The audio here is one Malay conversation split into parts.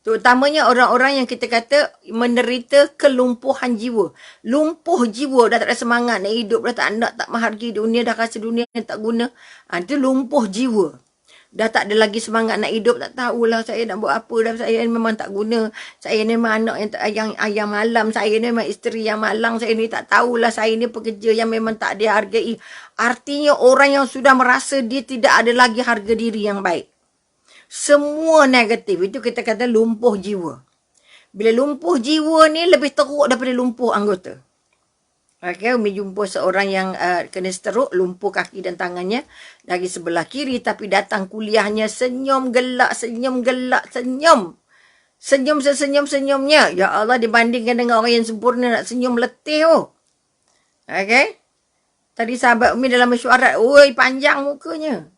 Terutamanya orang-orang yang kita kata menderita kelumpuhan jiwa. Lumpuh jiwa, dah tak ada semangat nak hidup, dah tak menghargai dunia, dah rasa dunia tak guna. Itu lumpuh jiwa. Dah tak ada lagi semangat nak hidup, tak tahulah saya nak buat apa dah. Saya memang tak guna. Saya ni memang anak yang malam, saya ni memang isteri yang malang, saya ni tak tahulah, saya ni pekerja yang memang tak dihargai. Artinya orang yang sudah merasa dia tidak ada lagi harga diri yang baik. Semua negatif. Itu kita kata lumpuh jiwa. Bila lumpuh jiwa ni lebih teruk daripada lumpuh anggota. Okay, Umi jumpa seorang yang kena stroke, lumpuh kaki dan tangannya dari sebelah kiri, tapi datang kuliahnya senyum gelak, senyum. Senyum sesenyum-senyumnya. Ya Allah, dibandingkan dengan orang yang sempurna nak senyum letih. Okay. Tadi sahabat Umi dalam mesyuarat, oi panjang mukanya.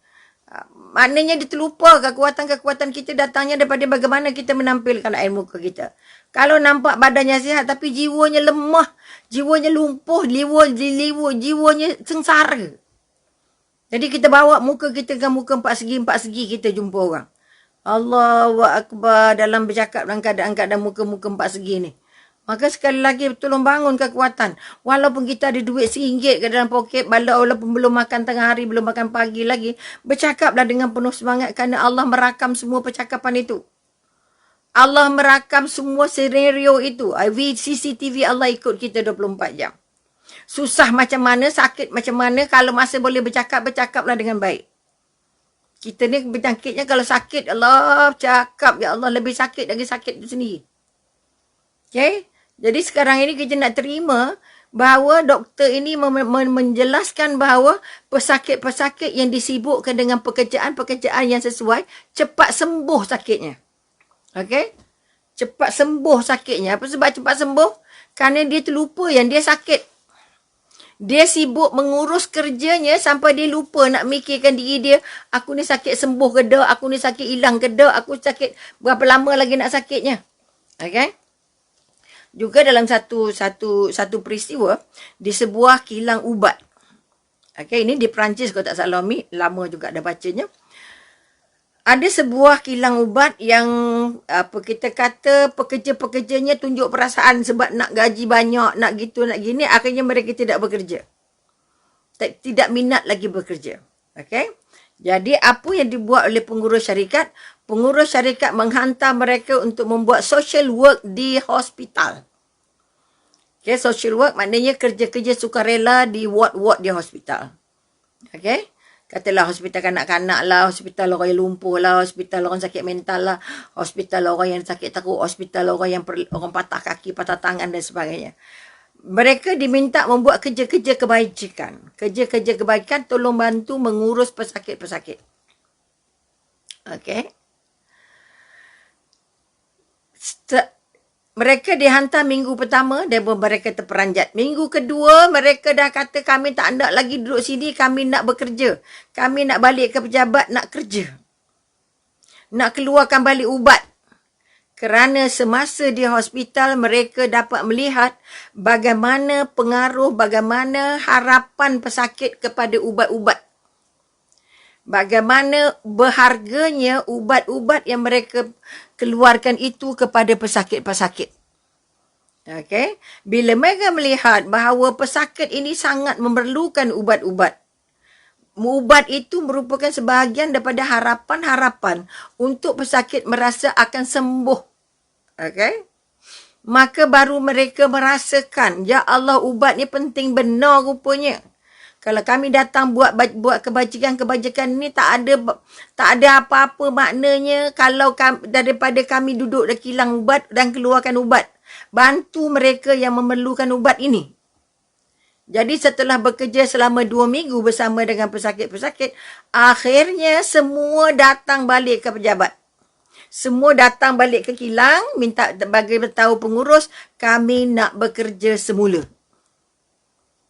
Maknanya dia terlupa kekuatan-kekuatan kita datangnya daripada bagaimana kita menampilkan air muka kita. Kalau nampak badannya sihat tapi jiwanya lemah, jiwanya lumpuh, jiwanya sengsara. Jadi kita bawa muka kita dengan muka empat segi kita jumpa orang. Allahu Akbar dalam bercakap dalam keadaan muka-muka empat segi ni. Maka sekali lagi tolong bangun kekuatan. Walaupun kita ada duit RM1 ke dalam poket, walaupun belum makan tengah hari, belum makan pagi lagi, bercakaplah dengan penuh semangat kerana Allah merakam semua percakapan itu. Allah merakam semua senario itu. CCTV Allah ikut kita 24 jam. Susah macam mana, sakit macam mana, kalau masih boleh bercakap, bercakaplah dengan baik. Kita ni penyakitnya kalau sakit, Allah cakap, ya Allah lebih sakit dari sakit itu sendiri. Okay? Jadi sekarang ini kita nak terima bahawa doktor ini menjelaskan bahawa pesakit-pesakit yang disibukkan dengan pekerjaan-pekerjaan yang sesuai, cepat sembuh sakitnya. Okay? Cepat sembuh sakitnya. Apa sebab cepat sembuh? Kerana dia terlupa yang dia sakit. Dia sibuk mengurus kerjanya sampai dia lupa nak mikirkan diri dia. Aku ni sakit sembuh ke dah? Aku ni sakit hilang ke dah? Aku sakit berapa lama lagi nak sakitnya? Okay? Juga dalam satu peristiwa di sebuah kilang ubat. Okay, ini di Perancis kalau tak salah Umi, lama juga dah bacanya. Ada sebuah kilang ubat yang kita kata pekerja-pekerjanya tunjuk perasaan sebab nak gaji banyak, nak gitu, nak gini, akhirnya mereka tidak bekerja. Tidak minat lagi bekerja. Okay? Jadi apa yang dibuat oleh pengurus syarikat? Pengurus syarikat menghantar mereka untuk membuat social work di hospital. Okay, social work maknanya kerja-kerja sukarela di ward-ward di hospital. Okay? Katalah hospital kanak-kanak lah, hospital orang yang lumpuh lah, hospital orang sakit mental lah, hospital orang yang sakit teruk, hospital orang yang orang patah kaki, patah tangan dan sebagainya. Mereka diminta membuat kerja-kerja kebajikan. Kerja-kerja kebaikan tolong bantu mengurus pesakit-pesakit. Okay? Mereka dihantar minggu pertama dan mereka terperanjat. Minggu kedua mereka dah kata kami tak nak lagi duduk sini, kami nak bekerja. Kami nak balik ke pejabat, nak kerja. Nak keluarkan balik ubat. Kerana semasa di hospital mereka dapat melihat bagaimana pengaruh, bagaimana harapan pesakit kepada ubat-ubat. Bagaimana berharganya ubat-ubat yang mereka keluarkan itu kepada pesakit-pesakit. Okay? Bila mereka melihat bahawa pesakit ini sangat memerlukan ubat-ubat. Ubat itu merupakan sebahagian daripada harapan-harapan untuk pesakit merasa akan sembuh. Okay? Maka baru mereka merasakan, ya Allah ubat ni penting benar rupanya. Kalau kami datang buat kebajikan ni tak ada apa-apa maknanya kalau daripada kami duduk di kilang ubat dan keluarkan ubat. Bantu mereka yang memerlukan ubat ini. Jadi setelah bekerja selama 2 minggu bersama dengan pesakit-pesakit, akhirnya semua datang balik ke pejabat. Semua datang balik ke kilang, minta bagi beritahu pengurus, kami nak bekerja semula.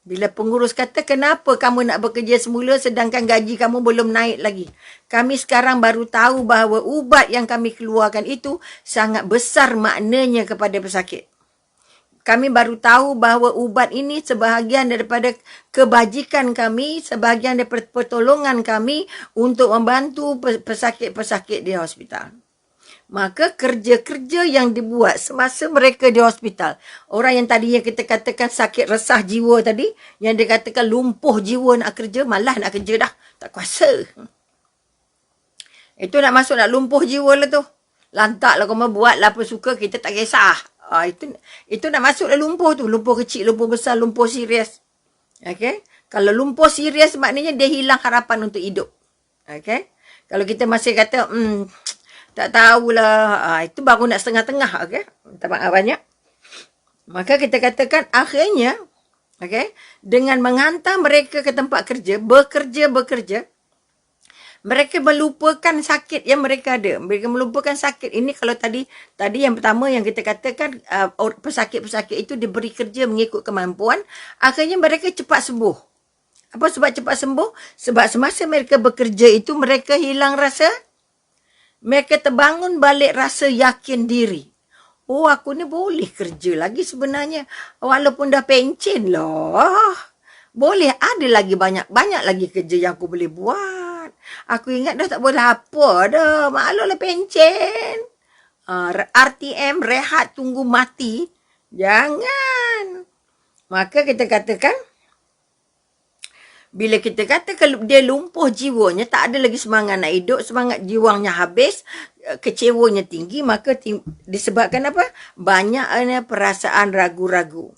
Bila pengurus kata, kenapa kamu nak bekerja semula sedangkan gaji kamu belum naik lagi? Kami sekarang baru tahu bahawa ubat yang kami keluarkan itu sangat besar maknanya kepada pesakit. Kami baru tahu bahawa ubat ini sebahagian daripada kebajikan kami, sebahagian daripada pertolongan kami untuk membantu pesakit-pesakit di hospital. Maka kerja-kerja yang dibuat semasa mereka di hospital, orang yang tadi yang kita katakan sakit resah jiwa tadi, yang dikatakan lumpuh jiwa nak kerja, malah nak kerja dah, tak kuasa. Itu nak masuk nak lumpuh jiwa lah tu. Lantak lah kau mau buat lah apa suka, kita tak kisah. Itu nak masuk lah lumpuh tu. Lumpuh kecil, lumpuh besar, lumpuh serius. Okay? Kalau lumpuh serius maknanya dia hilang harapan untuk hidup. Okay? Kalau kita masih kata, tak tahulah. Itu baru nak setengah-tengah. Okay? Minta maaf banyak. Maka kita katakan akhirnya, okay, dengan menghantar mereka ke tempat kerja, bekerja, mereka melupakan sakit yang mereka ada. Mereka melupakan sakit. Ini kalau tadi yang pertama yang kita katakan, pesakit-pesakit itu diberi kerja mengikut kemampuan. Akhirnya mereka cepat sembuh. Apa sebab cepat sembuh? Sebab semasa mereka bekerja itu, mereka hilang rasa. Mereka terbangun balik rasa yakin diri. Oh, aku ni boleh kerja lagi sebenarnya. Walaupun dah pencen lah. Boleh, ada lagi banyak lagi kerja yang aku boleh buat. Aku ingat dah tak boleh apa dah. Maklumlah pencen. RTM, rehat tunggu mati. Jangan. Maka kita katakan, bila kita kata kalau dia lumpuh jiwanya, tak ada lagi semangat nak hidup, semangat jiwanya habis, kecewanya tinggi, maka disebabkan apa? Banyaknya perasaan ragu-ragu.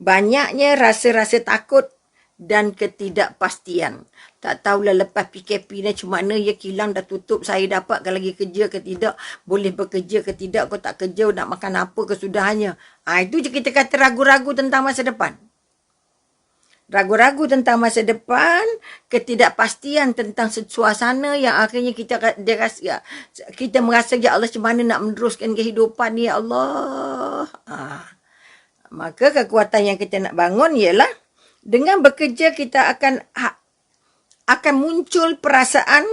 Banyaknya rasa-rasa takut dan ketidakpastian. Tak tahulah lepas PKP ni macam mana, ya kilang dah tutup, saya dapatkan lagi kerja ke tidak, boleh bekerja ke tidak, kau tak kerja, nak makan apa kesudahannya. Itu je kita kata ragu-ragu tentang masa depan. Ragu-ragu tentang masa depan, ketidakpastian tentang suasana yang akhirnya kita merasa, ya Allah, macam mana nak meneruskan kehidupan ni, ya Allah. Maka kekuatan yang kita nak bangun ialah dengan bekerja kita akan muncul perasaan,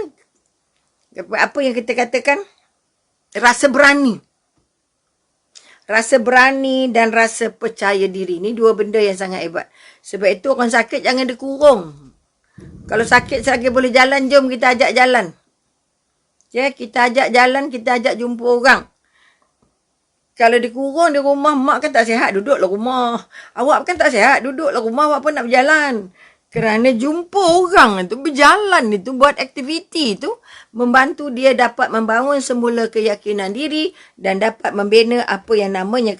apa yang kita katakan, rasa berani. Rasa berani dan rasa percaya diri. Ni dua benda yang sangat hebat. Sebab itu orang sakit jangan dikurung. Kalau sakit selagi boleh jalan, jom kita ajak jalan. Ya, kita ajak jalan, kita ajak jumpa orang. Kalau dikurung di rumah, mak kan tak sihat, duduklah rumah. Awak kan tak sihat, duduklah rumah, awak pun nak berjalan. Kerana jumpa orang itu, berjalan itu, buat aktiviti itu, membantu dia dapat membangun semula keyakinan diri dan dapat membina apa yang namanya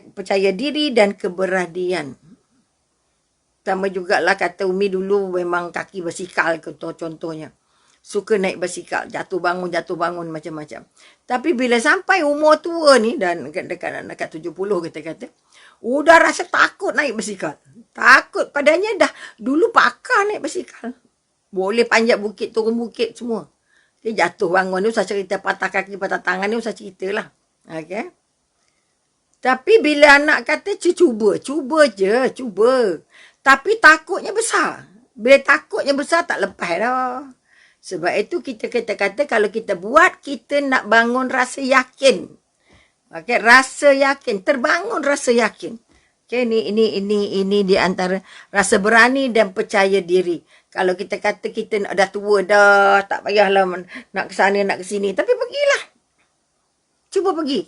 percaya diri dan keberanian. Sama jugalah kata Umi dulu memang kaki bersikal contohnya. Suka naik basikal, jatuh bangun macam-macam. Tapi bila sampai umur tua ni, dan dekat 70 kita kata, udah rasa takut naik basikal. Takut, padanya dah dulu pakar naik basikal. Boleh panjat bukit, turun bukit semua. Dia jatuh bangun ni, usah cerita patah kaki, patah tangan ni, usah cerita lah. Okay. Tapi bila anak kata, cuba je. Tapi takutnya besar. Bila takutnya besar, tak lepas dah. Sebab itu kita kata kalau kita buat, kita nak bangun rasa yakin. Okay, rasa yakin, terbangun rasa yakin. Okay, ini di antara rasa berani dan percaya diri. Kalau kita kata kita dah tua dah, tak payahlah nak ke sana, nak ke sini. Tapi pergilah. Cuba pergi.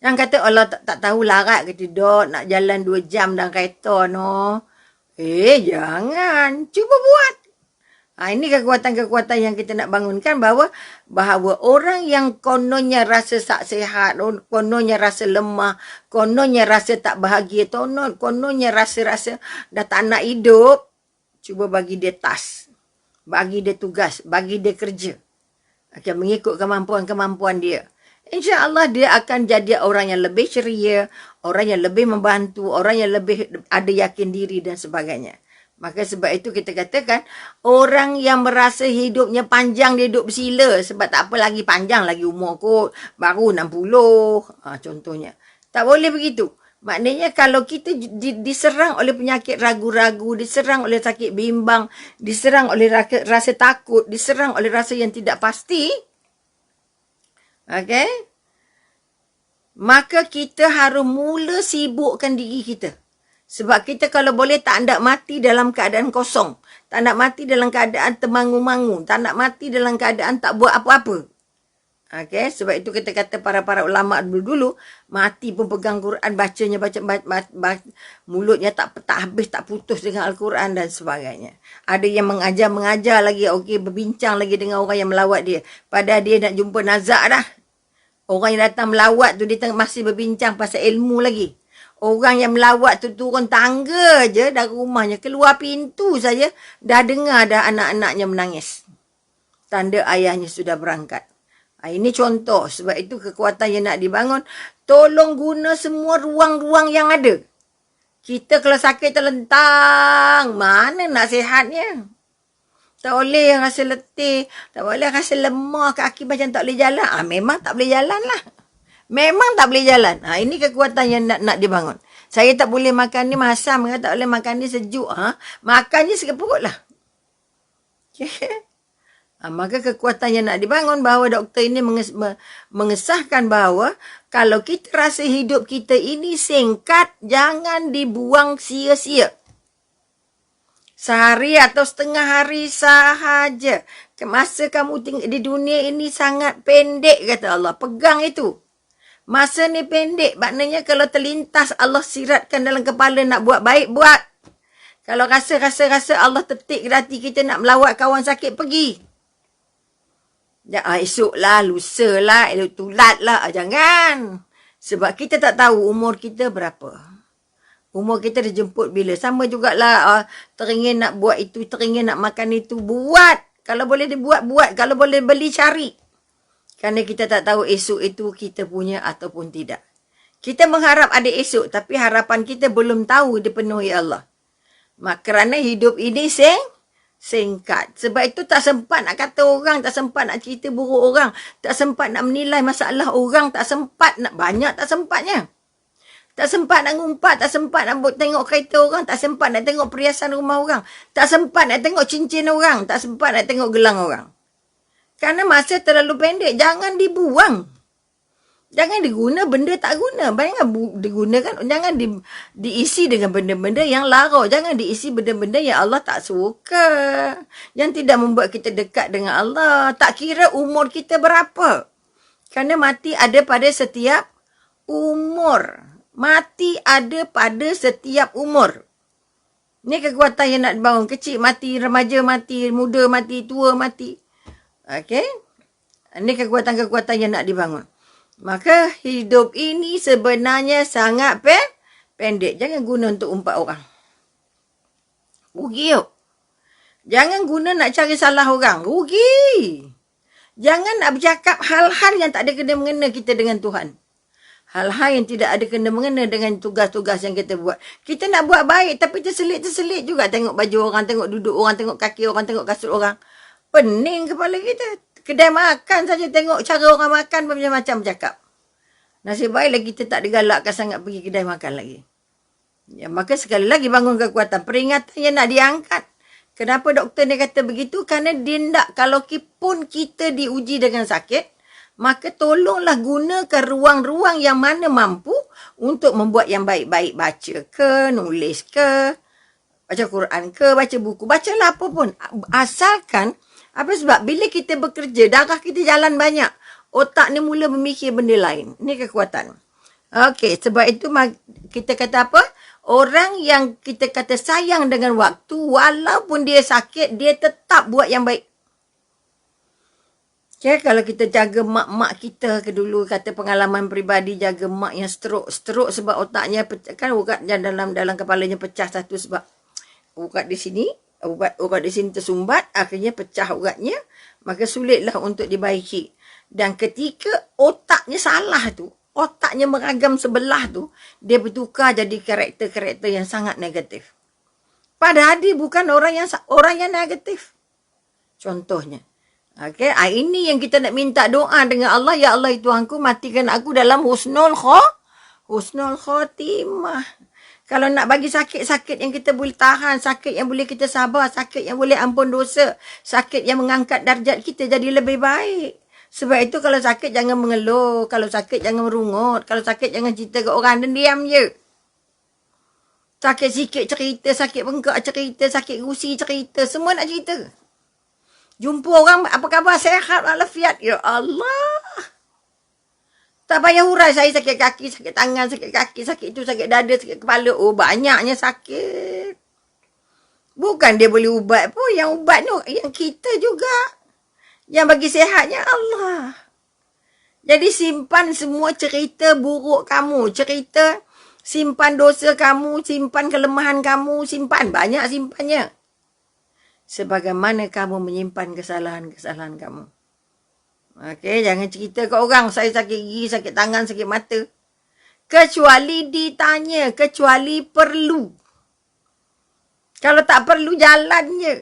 Yang kata Allah tak tahu larat ke tidak, nak jalan 2 jam dalam kereta no. Jangan. Cuba buat. Ini kekuatan-kekuatan yang kita nak bangunkan, bahawa orang yang kononnya rasa tak sihat, kononnya rasa lemah, kononnya rasa tak bahagia, kononnya rasa dah tak nak hidup, cuba bagi dia task, bagi dia tugas, bagi dia kerja. Okay, mengikut kemampuan-kemampuan dia. InsyaAllah dia akan jadi orang yang lebih ceria, orang yang lebih membantu, orang yang lebih ada yakin diri dan sebagainya. Maka sebab itu kita katakan, orang yang merasa hidupnya panjang, dia duduk bersila. Sebab tak apa lagi panjang lagi umur kot. Baru 60. Contohnya. Tak boleh begitu. Maknanya kalau kita diserang oleh penyakit ragu-ragu, diserang oleh sakit bimbang, diserang oleh rasa takut, diserang oleh rasa yang tidak pasti. Okay? Maka kita harus mula sibukkan diri kita. Sebab kita kalau boleh tak nak mati dalam keadaan kosong. Tak nak mati dalam keadaan termangu-mangu. Tak nak mati dalam keadaan tak buat apa-apa. Okay, sebab itu kita kata para ulama dulu mati pun pegang Quran, bacanya mulutnya tak habis, tak putus dengan Al-Quran dan sebagainya. Ada yang mengajar lagi, okey, berbincang lagi dengan orang yang melawat dia. Padahal dia nak jumpa nazak dah. Orang yang datang melawat tu dia masih berbincang pasal ilmu lagi. Orang yang melawat tu turun tangga je dari rumahnya, keluar pintu saja dah dengar dah anak-anaknya menangis. Tanda ayahnya sudah berangkat. Ini contoh. Sebab itu kekuatan yang nak dibangun, tolong guna semua ruang-ruang yang ada. Kita kalau sakit terlentang, mana nak sihatnya? Tak boleh rasa letih, tak boleh rasa lemah, kaki macam tak boleh jalan. Memang tak boleh jalan lah. Memang tak boleh jalan. Ini kekuatan yang nak dibangun. Saya tak boleh makan ni masam, tak boleh makan ni sejuk. Makan je sekeput lah. Okay. Maka kekuatan yang nak dibangun bahawa doktor ini mengesahkan bahawa kalau kita rasa hidup kita ini singkat, jangan dibuang sia-sia. Sehari atau setengah hari sahaja. Masa kamu di dunia ini sangat pendek, kata Allah. Pegang itu. Masa ni pendek. Maknanya kalau terlintas Allah siratkan dalam kepala nak buat baik, buat. Kalau rasa Allah tetik hati kita nak melawat kawan sakit, pergi. Esok lah, lusa lah, tulat lah. Jangan. Sebab kita tak tahu umur kita berapa. Umur kita dijemput bila. Sama jugalah teringin nak buat itu, teringin nak makan itu. Buat. Kalau boleh dibuat, buat. Kalau boleh beli, cari. Kerana kita tak tahu esok itu kita punya ataupun tidak. Kita mengharap ada esok. Tapi harapan kita belum tahu dipenuhi Allah. Kerana hidup ini singkat. Sebab itu tak sempat nak kata orang, tak sempat nak cerita buruk orang, tak sempat nak menilai masalah orang, tak sempat nak banyak, tak sempatnya. Tak sempat nak ngumpat, tak sempat nak tengok kereta orang, tak sempat nak tengok perhiasan rumah orang, tak sempat nak tengok cincin orang, tak sempat nak tengok gelang orang. Kerana masa terlalu pendek, jangan dibuang. Jangan diguna benda tak guna. Jangan digunakan, jangan diisi dengan benda-benda yang lara. Jangan diisi benda-benda yang Allah tak suka. Yang tidak membuat kita dekat dengan Allah. Tak kira umur kita berapa. Kerana mati ada pada setiap umur. Mati ada pada setiap umur. Ni kekuatan yang nak dibangun. Kecil mati, remaja mati, muda mati, tua mati. Okay? Ni kekuatan-kekuatan yang nak dibangun. Maka hidup ini sebenarnya sangat pendek. Jangan guna untuk umpat orang. Rugi yuk. Jangan guna nak cari salah orang. Rugi. Jangan nak bercakap hal-hal yang tak ada kena-mengena kita dengan Tuhan. Hal-hal yang tidak ada kena-mengena dengan tugas-tugas yang kita buat. Kita nak buat baik tapi terselit-terselit juga. Tengok baju orang, tengok duduk orang, tengok kaki orang, tengok kasut orang. Pening kepala kita. Kedai makan saja tengok cara orang makan macam-macam bercakap. Nasib baiklah kita tak digalakkan sangat pergi kedai makan lagi. Ya, maka sekali lagi bangun kekuatan. Peringatan yang nak diangkat. Kenapa doktor ni kata begitu? Kerana dia nak kalau pun kita diuji dengan sakit, maka tolonglah gunakan ruang-ruang yang mana mampu untuk membuat yang baik-baik. Baca ke, nulis ke, baca Quran ke, baca buku. Bacalah apa pun. Asalkan apa sebab bila kita bekerja, darah kita jalan banyak. Otak ni mula memikir benda lain. Ini kekuatan. Okey, sebab itu kita kata apa? Orang yang kita kata sayang dengan waktu, walaupun dia sakit, dia tetap buat yang baik. Okay, kalau kita jaga mak-mak kita ke dulu, kata pengalaman peribadi, jaga mak yang stroke sebab otaknya pecah, kan urat dalam kepalanya pecah satu sebab urat di sini, urat di sini tersumbat, akhirnya pecah uratnya, maka sulitlah untuk dibaiki. Dan ketika otaknya salah tu, otaknya meragam sebelah tu, dia bertukar jadi karakter-karakter yang sangat negatif. Padahal dia bukan orang yang negatif. Contohnya. Okay, ini yang kita nak minta doa dengan Allah. Ya Allah, Tuhanku, matikan aku dalam husnul khotimah. Kalau nak bagi sakit-sakit yang kita boleh tahan, sakit yang boleh kita sabar, sakit yang boleh ampun dosa, sakit yang mengangkat darjat kita jadi lebih baik. Sebab itu kalau sakit jangan mengeluh, kalau sakit jangan merungut, kalau sakit jangan cerita ke orang dan diam je. Sakit sikit cerita, sakit bengkak cerita, sakit gusi cerita, semua nak cerita. Jumpa orang, apa khabar, sehat walafiat. Ya Allah. Tak payah hurai, saya sakit kaki, sakit tangan, sakit kaki, sakit itu, sakit dada, sakit kepala. Oh, banyaknya sakit. Bukan dia boleh ubat pun. Yang ubat tu, yang kita juga. Yang bagi sihatnya Allah. Jadi simpan semua cerita buruk kamu. Cerita, simpan dosa kamu, simpan kelemahan kamu, simpan. Banyak simpannya. Sebagaimana kamu menyimpan kesalahan-kesalahan kamu. Okey, jangan cerita ke orang, saya sakit gigi, sakit tangan, sakit mata. Kecuali ditanya, kecuali perlu. Kalau tak perlu, jalan je.